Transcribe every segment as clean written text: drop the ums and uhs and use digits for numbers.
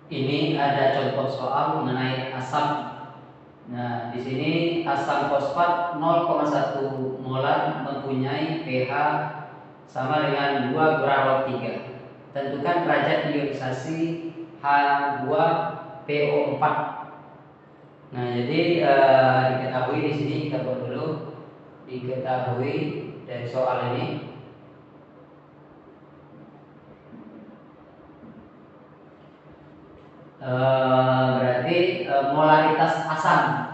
Ini ada contoh soal mengenai asam. Nah, di sini asam fosfat 0,1 molar mempunyai pH sama dengan 2 kurang log 3. Tentukan derajat ionisasi H2PO4. Nah, jadi diketahui di sini kita buat dulu. Diketahui dari soal ini. Berarti molaritas asam.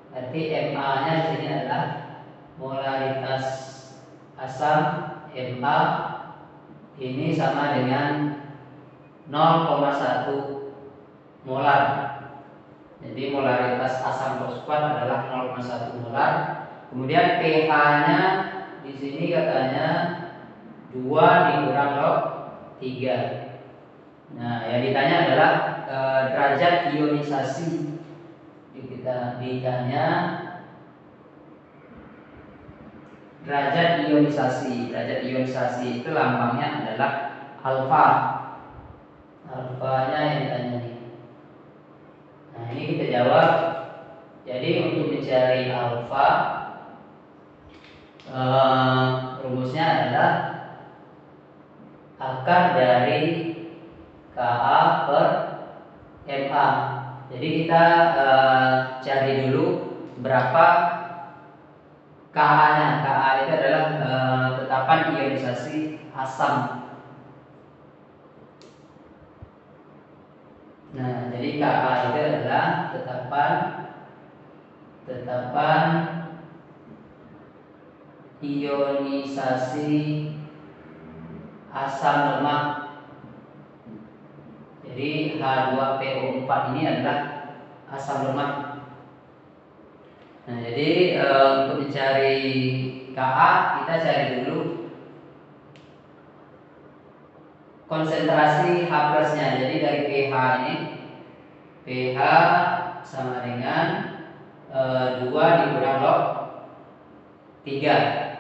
Berarti Ma-nya di sini adalah molaritas asam Ma ini sama dengan 0,1 molar. Jadi molaritas asam fosfat adalah 0,1 molar. Kemudian pH-nya di sini katanya 2 dikurang log 3. Nah, yang ditanya adalah derajat ionisasi. Kita ditanya derajat ionisasi. Derajat ionisasi itu lambangnya adalah alfa. Alfanya yang ditanya nih. Nah, ini kita jawab. Jadi untuk mencari alfa, rumusnya adalah akar dari Ka per Ma. Jadi kita cari dulu berapa Ka-nya. Ka itu adalah tetapan ionisasi asam. Nah, jadi Ka itu adalah tetapan ionisasi asam lemak. Jadi H2PO4 ini adalah asam lemak. Nah, jadi untuk mencari Ka kita cari dulu konsentrasi H+-nya. Jadi dari pH ini, pH sama dengan 2 dikurang log 3.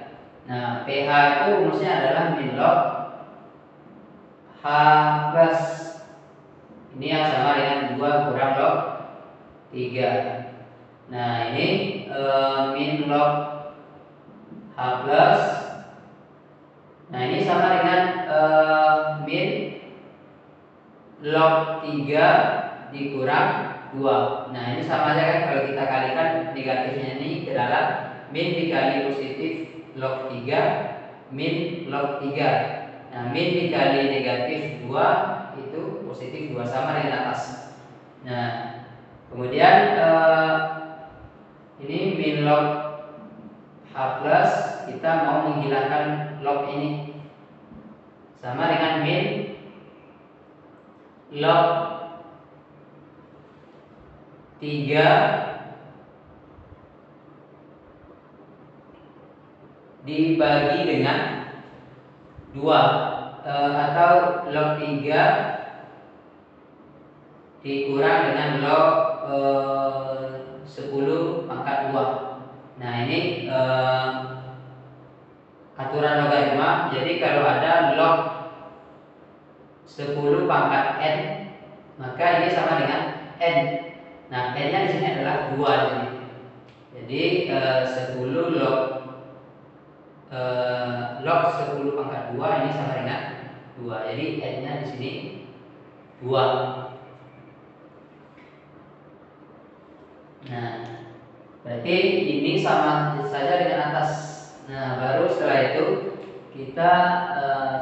Nah, pH itu rumusnya adalah min log H+. Ini yang sama dengan 2 kurang log 3. Nah, ini min log H+. Nah, ini sama dengan min log 3 dikurang 2. Nah, ini sama aja kan kalau kita kalikan negatifnya ini ke dalam min dikali positif log 3 min log 3. Nah, min dikali negatif 2 itu positif 2 sama dengan atas. Nah, kemudian ini min log H+, kita mau menghilangkan log ini. Sama dengan min log 3 dibagi dengan 2 atau log 3 dikurang dengan log 10 pangkat 2. Nah, ini aturan logaritma. Jadi kalau ada log 10 pangkat n, maka ini sama dengan n. Nah, n-nya di sini adalah 2 ini. Jadi 10 log 10 pangkat 2 ini sama dengan 2. Jadi n-nya di sini 2. Nah, berarti ini sama saja dengan atas. Nah, baru setelah itu kita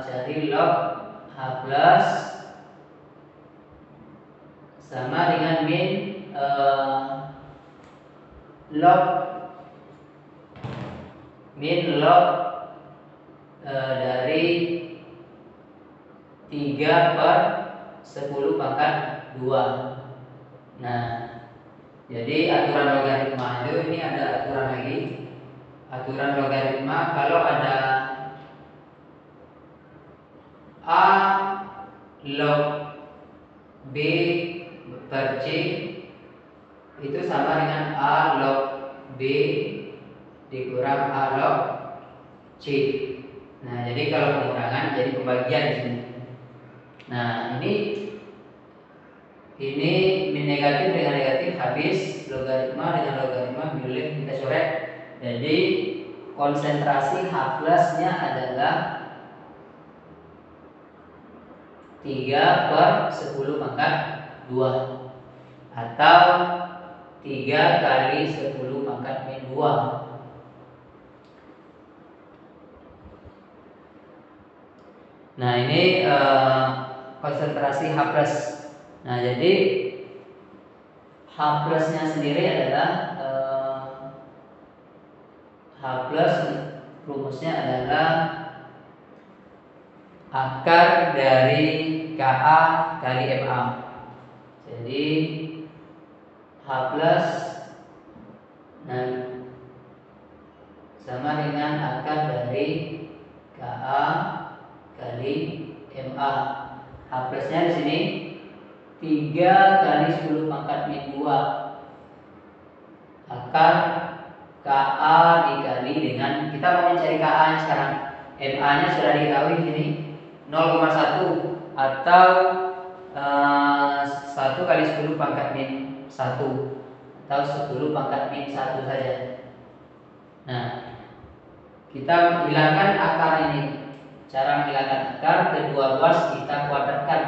cari log H+ sama dengan min log dari 3 per 10 pangkat 2. Nah, jadi aturan logaritma itu ini ada aturan lagi. Aturan logaritma kalau ada A log B per C itu sama dengan A log B dikurang A log C. Nah, jadi kalau pengurangan jadi pembagian di sini. Nah, ini Ini min negatif dengan negatif habis, logaritma dengan logaritma boleh kita coret. Jadi konsentrasi H plusnya adalah 3/10 pangkat 2 atau 3 kali 10 pangkat min 2. Nah ini konsentrasi H plus. Nah jadi H plusnya sendiri adalah H plus rumusnya adalah akar dari Ka kali Ma. Jadi H plus sama dengan akar dari Ka kali Ma. H plusnya di sini 3 kali 10 pangkat min 2 akar Ka dikali dengan, kita mau mencari Ka nya sekarang. Ma nya sudah diketahui di sini 0,1 atau 1 kali 10 pangkat min 1 atau 10 pangkat min 1 saja. Nah, kita hilangkan akar ini. Cara menghilangkan akar, kedua ruas kita kuadratkan.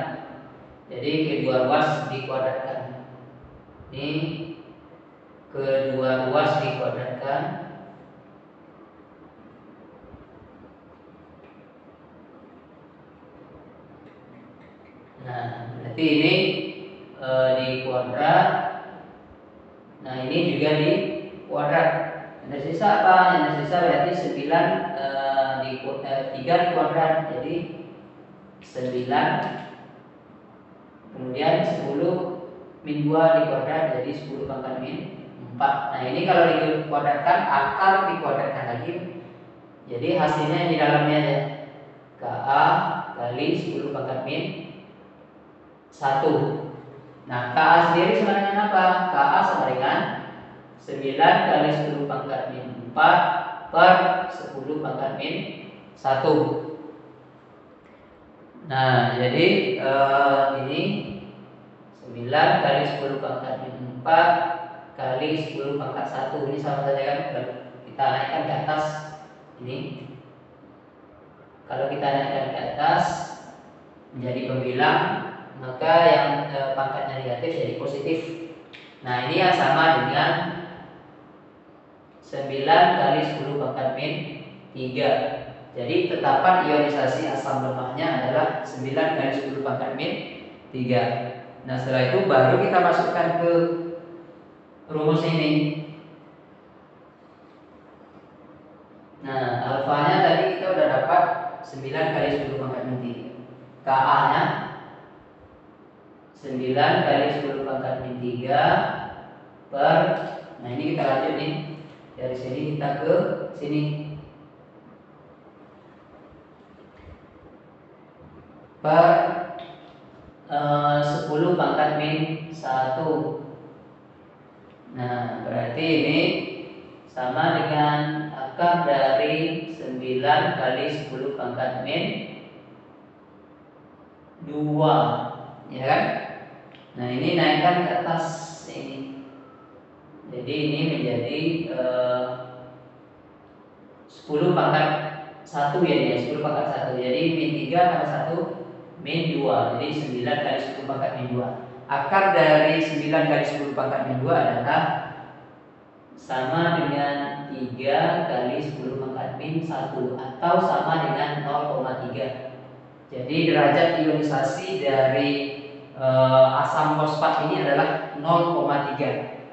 Jadi kedua ruas dikuadratkan. Ini kedua ruas dikuadratkan. Nah, berarti ini dikuadrat. Nah, ini juga dikuadrat. Yang tersisa apa? Yang tersisa berarti 3 dikuadrat. Jadi 9, kemudian 10 min 2 dikuadrat, jadi 10 pangkat min 4. Nah ini kalau dikuadratkan, akar dikuadratkan lagi, jadi hasilnya di dalamnya aja Ka kali 10 pangkat min 1. Nah Ka sendiri sama dengan apa? Ka sama dengan 9 kali 10 pangkat min 4 per 10 pangkat min 1. Nah, jadi ini 9 kali 10 pangkat min 4 kali 10 pangkat 1. Ini sama saja kan? Kita naikkan ke atas ini. Kalau kita naikkan ke atas menjadi pembilang, maka yang pangkatnya negatif jadi positif. Nah, ini yang sama dengan 9 kali 10 pangkat min 3. Jadi tetapan ionisasi asam lemahnya adalah 9 kali 10 pangkat min 3. Nah setelah itu baru kita masukkan ke rumus ini. Nah alfanya tadi kita udah dapat 9 kali 10 pangkat min 3. Ka nya 9 kali 10 pangkat min 3 per, nah ini kita lanjut nih, dari sini kita ke sini per 10 pangkat min 1. Nah berarti ini sama dengan akar dari 9 kali 10 pangkat min 2, ya kan? Nah ini naikkan ke atas ini. Jadi ini menjadi 10 pangkat 1 ya, 10 pangkat 1. Jadi min 3 tambah 1 min 2. Jadi 9 kali 10 pangkat min 2. Akar dari 9 kali 10 pangkat min 2 adalah sama dengan 3 kali 10 pangkat min 1 atau sama dengan 0,3. Jadi derajat ionisasi dari asam fosfat ini adalah 0,3.